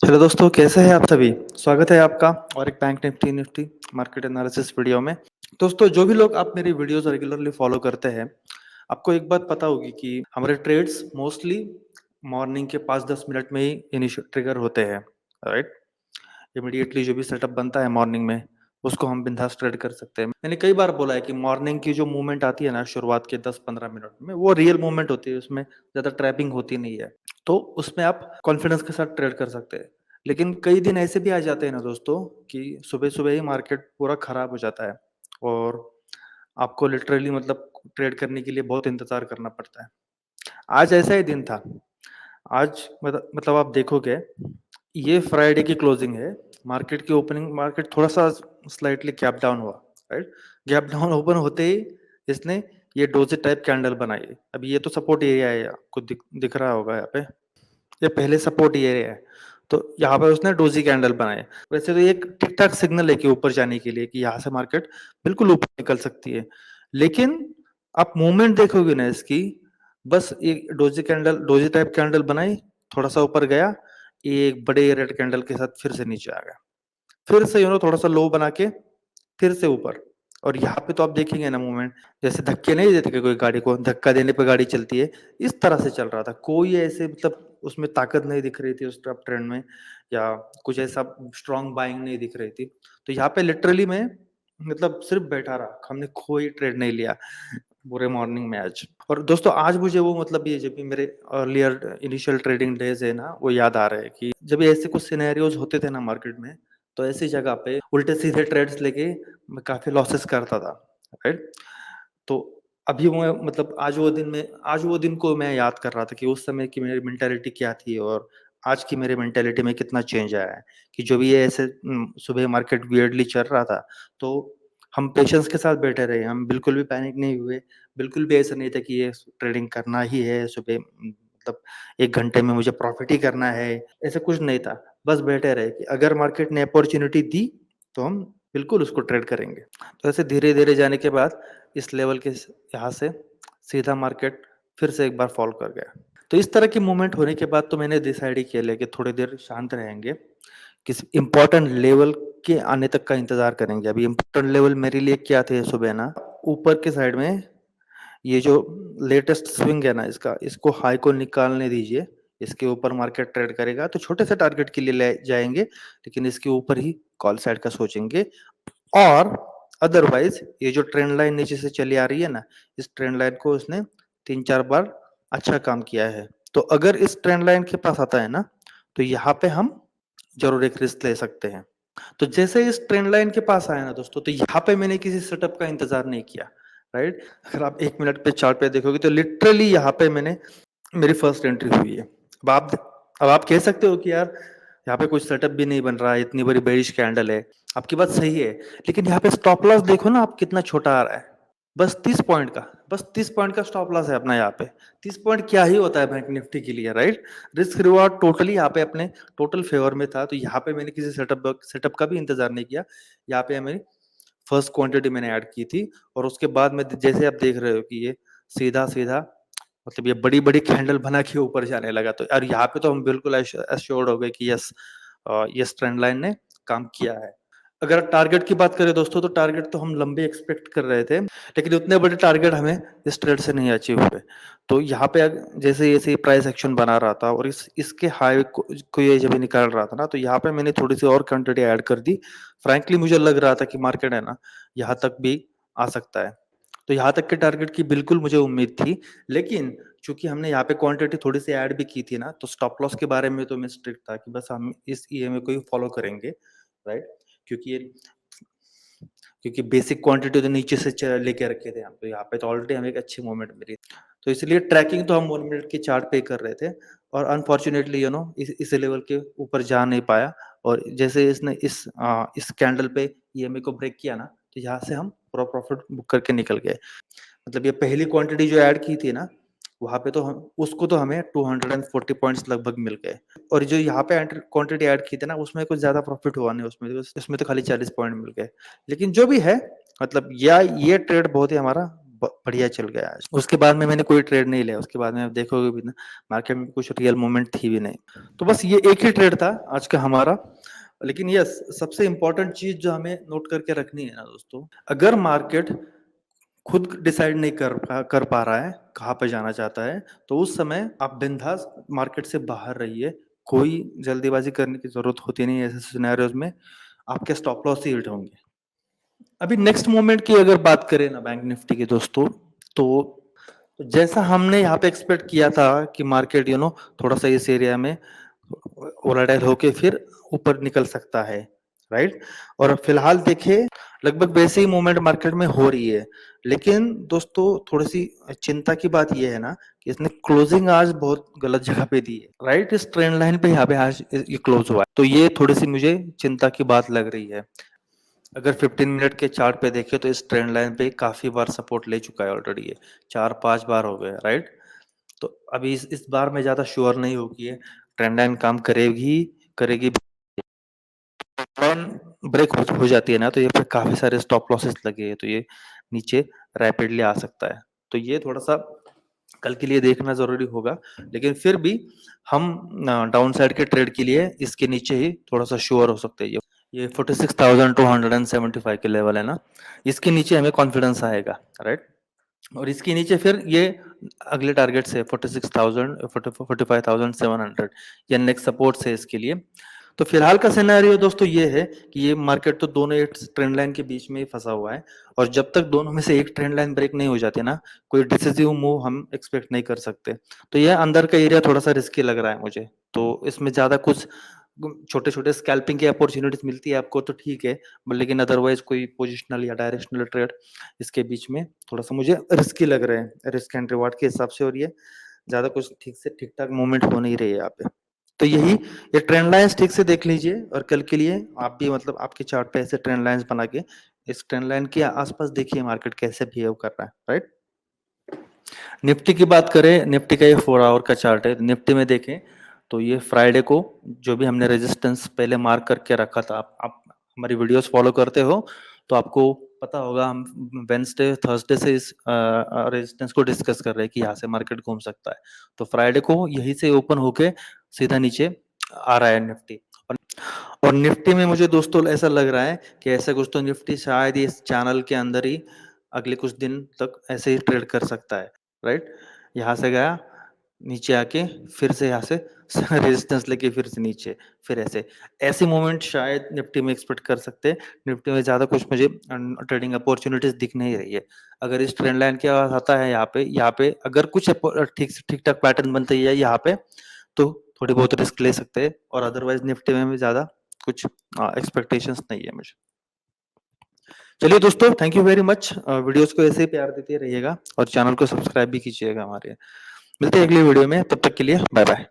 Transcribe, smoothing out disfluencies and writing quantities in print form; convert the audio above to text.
Hello दोस्तों, कैसे हैं आप सभी? स्वागत है आपका और एक bank Nifty Nifty market analysis video में। दोस्तों, जो भी लोग आप मेरी वीडियोस रेगुलरली फॉलो करते हैं, आपको एक बात पता होगी कि हमारे ट्रेड्स मोस्टली मॉर्निंग के 5-10 मिनट में ही इनिशियल ट्रिगर होते हैं, राइट? इमीडिएटली जो भी सेटअप बनता है मॉर्निंग में, उसको हम बिंदास ट्रेड कर सकते हैं। मैंने कई बार बोला है कि मॉर्निंग की जो मूवमेंट आती है ना शुरुआत के 10-15 मिनट में, वो रियल मूवमेंट होती है, उसमें ज़्यादा ट्रैपिंग होती नहीं है। तो उसमें आप कॉन्फिडेंस के साथ ट्रेड कर सकते हैं। लेकिन कई दिन ऐसे भी आ जाते हैं ना दोस्तों कि सुबह-सुबह ही मार्केट पूरा खराब हो जाता है और आपको लिटरली मतलब ट्रेड करने के लिए बहुत इंतज़ार करना पड़ता है। आज ऐसा ही दिन था। आज मतलब आप देखोगे, ये फ्राइडे की क्लोजिंग है। मार्केट की ओपनिंग मार्केट थोड़ा-सा स्लाइटली गैप डाउन हुआ, राइट? गैप डाउन ओपन होते ही इसने ये डोजी टाइप कैंडल बनाई। अब ये तो सपोर्ट एरिया है, आपको दिख रहा होगा यहाँ पे। ये पहले सपोर्ट एरिया है, तो यहाँ पे उसने डोजी कैंडल बनाए। वैसे तो ये एक ठीक-ठाक सिग्नल है कि ऊपर जाने के लिए कि यहाँ से मार्केट बिल्कुल ऊपर निकल सकती है। लेकिन आप मूवमेंट देखोगे ना इसकी, बस एक डोजी टाइप कैंडल बनाई, थोड़ा-सा ऊपर गया, एक बड़े रेड कैंडल के साथ फिर से नीचे आ गया। फिर से थोड़ा-सा लो बना के फिर से ऊपर। और यहाँ पे तो आप देखेंगे ना मूवमेंट, जैसे धक्के नहीं देते कि कोई गाड़ी को, धक्का देने पे गाड़ी चलती है, इस तरह से चल रहा था। कोई ऐसे मतलब उसमें ताकत नहीं दिख रही थी उस अप ट्रेंड में, या कुछ ऐसा स्ट्रॉन्ग बाइंग नहीं दिख रही थी। तो यहाँ पे लिटरली मैं मतलब सिर्फ बैठा रहा, हमने कोई ट्रेड नहीं लिया पूरे मॉर्निंग में आज। और दोस्तों, आज मुझे वो मतलब ये जब भी मेरे अर्लियर इनिशियल ट्रेडिंग डेज़ है ना, वो याद आ रहे हैं कि जब ये ऐसे कुछ सिनेरियोज़ होते थे ना मार्केट में, तो ऐसी जगह पे उल्टे-सीधे ट्रेड्स लेके मैं काफ़ी लॉसेस करता था, राइट? तो अभी वो मतलब आज वो दिन को मैं याद कर रहा था कि उस समय की मेरी मेंटालिटी क्या थी और आज की मेरी मेंटालिटी में कितना चेंज आया है। कि जो भी ये ऐसे सुबह मार्केट वियर्डली चल रहा था, तो हम पेशेंस के साथ बैठे रहे, हम बिल्कुल भी पैनिक नहीं हुए, बिल्कुल भी ऐसा नहीं था कि ये ट्रेडिंग करना ही है सुबह, मतलब 1 घंटे में मुझे प्रॉफ़िट ही करना है, ऐसा कुछ नहीं था। बस बैठे रहे कि अगर मार्केट ने अपॉर्च्युनिटी दी, तो हम बिल्कुल उसको ट्रेड करेंगे। तो ऐसे धीरे-धीरे जाने के बाद इस लेवल के यहाँ से सीधा मार्केट फिर से एक बार फॉल कर गया। तो इस तरह की मूवमेंट होने के बाद तो मैंने डिसाइड ही किया लिया कि थोड़ी देर शांत रहेंगे, किसी इम्पोर्टेंट लेवल के आने तक का इंतज़ार करेंगे। अभी इम्पोर्टेंट लेवल मेरे लिए क्या थे सुबह ना, ऊपर के साइड में ये जो लेटेस्ट स्विंग है ना इसका, इसको हाई को निकालने दीजिए। इसके ऊपर मार्केट ट्रेड करेगा तो छोटे से टारगेट के लिए ले जाएँगे, लेकिन इसके ऊपर ही कॉल साइड का सोचेंगे। और अदरवाइज़ ये जो ट्रेंड लाइन नीचे से चली आ रही है ना, इस ट्रेंड लाइन को उसने 3-4 बार अच्छा काम किया है। तो अगर इस ट्रेंड लाइन के पास आता है ना, तो यहाँ पे हम ज़रूर एक रिस्क ले सकते हैं। तो जैसे इस ट्रेंड लाइन के पास आया ना दोस्तों, तो यहाँ पे मैंने किसी सेटअप का इंतज़ार नहीं किया, राइट? अगर आप 1 मिनट पे चार्ट पे देखोगे तो लिटरली यहाँ पे मेरी फर्स्ट एंट्री हुई है। अब आप कह सकते हो कि यार यहाँ पे कुछ सेटअप भी नहीं बन रहा है, इतनी बड़ी बेयरिश कैंडल है। आपकी बात सही है, लेकिन यहाँ पे स्टॉप लॉस देखो ना आप कितना छोटा आ रहा है। बस 30 पॉइंट का स्टॉप लॉस है अपना यहाँ पे। 30 पॉइंट क्या ही होता है बैंक निफ्टी के लिए, राइट? रिस्क रिवॉर्ड टोटली यहाँ पे अपने टोटल फेवर में था, तो यहाँ पे मैंने किसी सेटअप का भी इंतज़ार नहीं किया। यहाँ पे मेरी फर्स्ट क्वांटिटी मैंने ऐड की थी और उसके बाद में जैसे आप देख रहे हो कि ये सीधा-सीधा मतलब ये बड़ी-बड़ी कैंडल बना के ऊपर जाने लगा, तो और यहाँ पे तो हम बिल्कुल एश्योर्ड हो गए कि यस ट्रेंड लाइन ने काम किया है। अगर टारगेट की बात करें दोस्तों, तो टारगेट तो हम लंबे एक्सपेक्ट कर रहे थे, लेकिन उतने बड़े टारगेट हमें इस ट्रेड से नहीं अचीव हुए। तो यहाँ पे जैसे-जैसे प्राइस एक्शन बना रहा था और इसके हाई को ये जब ये निकाल रहा था ना, तो यहाँ पे मैंने थोड़ी-सी और क्वांटिटी ऐड कर दी। फ्रैंकली मुझे लग रहा था कि मार्केट है ना, यहाँ तक भी आ सकता है। तो यहाँ तक के टारगेट की बिल्कुल मुझे उम्मीद थी, लेकिन चूँकि हमने यहाँ पे क्वांटिटी थोड़ी-सी ऐड भी की थी ना, तो स्टॉप लॉस के बारे में तो मैं स्ट्रिक्ट था कि बस हम इस ईएमए को ही फॉलो करेंगे, राइट? क्योंकि ये क्योंकि बेसिक क्वांटिटी तो नीचे से लेके रखे थे हम, तो यहाँ पे तो ऑलरेडी हमें एक अच्छी मूवमेंट मिली। तो इसलिए ट्रैकिंग तो हम 1 मिनट के चार्ट पे ही कर रहे थे और अनफॉर्च्यूनेटली इस लेवल के ऊपर जा नहीं पाया और जैसे इसने इस कैंडल पे ईएमए को ब्रेक किया ना, तो यहाँ से हम पूरा प्रॉफिट बुक करके निकल गए। मतलब ये पहली क्वांटिटी जो ऐड की थी ना, वहाँ पे तो हम उसको तो हमें 240 पॉइंट्स लगभग मिल गए और जो यहाँ पे क्वांटिटी ऐड की थी ना, उसमें कुछ ज़्यादा प्रॉफिट हुआ नहीं, उसमें तो खाली 40 पॉइंट मिल गए। लेकिन जो भी है, मतलब ये ट्रेड बहुत ही हमारा बढ़िया चल गया आज। उसके बाद में मैंने कोई ट्रेड नहीं लिया, उसके बाद में आप देखोगे भी ना मार्केट में कुछ रियल मूवमेंट थी भी नहीं। तो बस ये एक ही ट्रेड था आज का हमारा। लेकिन यस, सबसे इंपॉर्टेंट चीज जो हमें नोट करके रखनी है ना दोस्तों, अगर मार्केट खुद डिसाइड नहीं कर पा रहा है कहाँ पे जाना चाहता है, तो उस समय आप बिंदास मार्केट से बाहर रहिए। कोई जल्दीबाजी करने की जरूरत होती नहीं है ऐसे सिनेरियोज में, आपके स्टॉप लॉस ही हिट होंगे। अभी नेक्स्ट मोमेंट की अगर बात करें ना बैंक निफ्टी की दोस्तों, तो जैसा हमने यहाँ पे एक्सपेक्ट किया था कि मार्केट थोड़ा सा इस एरिया में वोलेटाइल होके फिर ऊपर निकल सकता है, राइट। और फिलहाल देखिए लगभग वैसे ही मूवमेंट मार्केट में हो रही है। लेकिन दोस्तों थोड़ी सी चिंता की बात यह है ना कि इसने क्लोजिंग आज बहुत गलत जगह पे दी है, राइट। इस ट्रेंड लाइन पे यहाँ पे आज ये क्लोज हुआ है, तो ये थोड़ी सी मुझे चिंता की बात लग रही है। अगर 15 मिनट के चार्ट पे देखें तो इस ट्रेंड लाइन पे काफी बार सपोर्ट ले चुका है ऑलरेडी, ये 4-5 बार हो गए, राइट। तो अभी इस बार मैं ज्यादा श्योर नहीं हूँ कि ये ट्रेंड लाइन काम करेगी। ब्रेक हो जाती है ना, तो ये पे काफी सारे स्टॉप लॉसेस लगे हैं, तो ये नीचे रैपिडली आ सकता है। तो ये थोड़ा सा कल के लिए देखना जरूरी होगा। लेकिन फिर भी हम डाउन साइड के ट्रेड के लिए इसके नीचे ही थोड़ा सा श्योर हो सकते हैं। ये 46,275 के लेवल है ना, इसके नीचे हमें कॉन्फिडेंस आएगा, राइट। और इसके नीचे फिर ये अगले टारगेट से 46,000 45,700 ये नेक्स्ट सपोर्ट है इसके लिए। तो फिलहाल का सिनेरियो दोस्तों ये है कि ये मार्केट तो दोनों एक ट्रेंड लाइन के बीच में ही फंसा हुआ है, और जब तक दोनों में से एक ट्रेंड लाइन ब्रेक नहीं हो जाती ना, कोई डिसिसिव मूव हम एक्सपेक्ट नहीं कर सकते। तो ये अंदर का एरिया थोड़ा सा रिस्की लग रहा है मुझे, तो इसमें ज्यादा कुछ छोटे छोटे स्कैल्पिंग की अपॉर्चुनिटीज मिलती है आपको तो ठीक है, लेकिन अदरवाइज कोई पोजिशनल या डायरेक्शनल ट्रेड इसके बीच में थोड़ा सा मुझे रिस्की लग रहे हैं रिस्क एंड रिवार्ड के हिसाब से, और ये ज्यादा कुछ ठीक ठाक मूवमेंट हो नहीं रही है यहाँ पे। तो यही ये ट्रेंड लाइंस ठीक से देख लीजिए, और कल के लिए आप भी मतलब आपके चार्ट पे ऐसे ट्रेंड लाइंस बना के इस ट्रेंड लाइन के आसपास देखिए मार्केट कैसे बिहेव कर रहा है, राइट। निफ्टी की बात करें, निफ्टी का ये 4 आवर का चार्ट है। निफ्टी में देखें तो ये फ्राइडे को जो भी हमने रेजिस्टेंस पहले मार्क करके रखा था, आप हमारी वीडियोस फॉलो करते हो तो आपको पता होगा हम वेंसडे थर्सडे से इस रेजिस्टेंस को डिस्कस कर रहे हैं कि यहाँ से मार्केट घूम सकता है। तो फ्राइडे को यही से ओपन होके सीधा नीचे आ रहा है निफ्टी। और निफ्टी में मुझे दोस्तों ऐसा लग रहा है कि ऐसा कुछ तो निफ्टी शायद इस चैनल के अंदर ही अगले कुछ दिन तक ऐसे ही ट्रेड कर सकता है, राइट। यहाँ से गया नीचे आके फिर से यहाँ से रेजिस्टेंस लेके फिर से नीचे, फिर ऐसे मूवमेंट शायद निफ्टी में एक्सपेक्ट कर सकते हैं। निफ्टी में ज्यादा कुछ मुझे ट्रेडिंग अपॉर्चुनिटीज दिख नहीं रही है। अगर इस ट्रेंड लाइन के आता है यहाँ पे अगर कुछ ठीक ठाक पैटर्न बनता है यहाँ पे, तो थोड़ी बहुत रिस्क ले सकते हैं, और अदरवाइज निफ्टी में भी ज्यादा कुछ एक्सपेक्टेशंस नहीं है मुझे। चलिए दोस्तों, thank you very much. Videos को ऐसे ही प्यार देते रहिएगा और चैनल को सब्सक्राइब भी कीजिएगा हमारे। मिलते हैं अगली वीडियो में, तब तक के लिए बाय बाय।